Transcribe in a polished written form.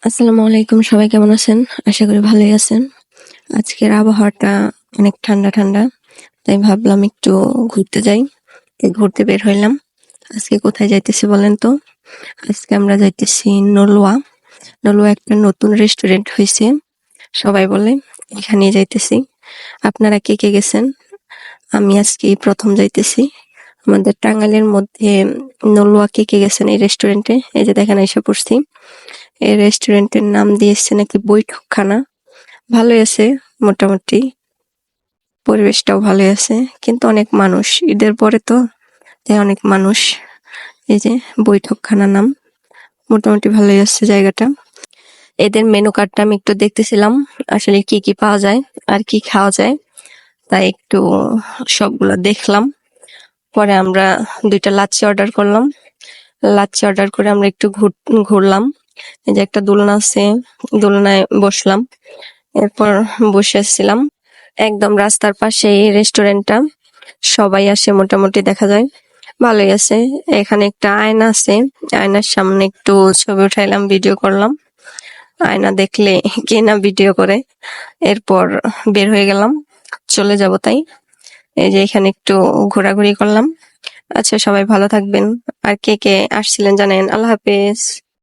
আসসালামু আলাইকুম, সবাই কেমন আছেন? আশা করি ভালোই আছেন। আজকের আবহাওয়াটা অনেক ঠান্ডা ঠান্ডা, তাই ভাবলাম একটু ঘুরতে যাই। তাই ঘুরতে বের হইলাম। আজকে কোথায় যাইতেছি বলেন তো? আজকে আমরা যাইতেছি নলুয়া। নলুয়া একটা নতুন রেস্টুরেন্ট হয়েছে, সবাই বলে এখানেই যাইতেছি। আপনারা কে কে গেছেন? আমি আজকে প্রথম যাইতেছি। আমাদের টাঙ্গাইলের মধ্যে নলুয়া কে কে গেছেন এই রেস্টুরেন্টে? এই যে দেখেন এসে পড়ছি। এই রেস্টুরেন্টের নাম দিয়েছে নাকি বৈঠকখানা। ভালোই আছে মোটামুটি, পরিবেশটাও ভালোই আছে, কিন্তু অনেক মানুষ, ঈদের পরে তো, তাই অনেক মানুষ। এই যে বৈঠকখানা নাম, মোটামুটি ভালোই আছে জায়গাটা। এদের মেনু কার্ডটা আমি একটু দেখতেছিলাম, আসলে কি কি পাওয়া যায় আর কি খাওয়া যায়, তাই একটু সবগুলো দেখলাম। পরে আমরা 2টা লাচ্ছি অর্ডার করলাম। লাচ্ছি অর্ডার করে আমরা একটু ঘুরলাম। এই যে একটা দোলনা আছে, দোলনায় বসলাম। এরপর বসেছিলাম একদম রাস্তার পাশে এই রেস্টুরেন্টটা, সবাই আসে মোটামুটি, দেখা যায় ভালোই আছে। এখানে একটা আয়না আছে, আয়নার সামনে একটু ছবি উঠাইলাম, ভিডিও করলাম। আয়না দেখলে কে না ভিডিও করে। এরপর বের হয়ে গেলাম, চলে যাব তাই। এই যে এখানে একটু ঘোরাঘুরি করলাম। আচ্ছা, সবাই ভালো থাকবেন। আর কে কে আসছিলেন জানেন। আল্লাহ হাফেজ।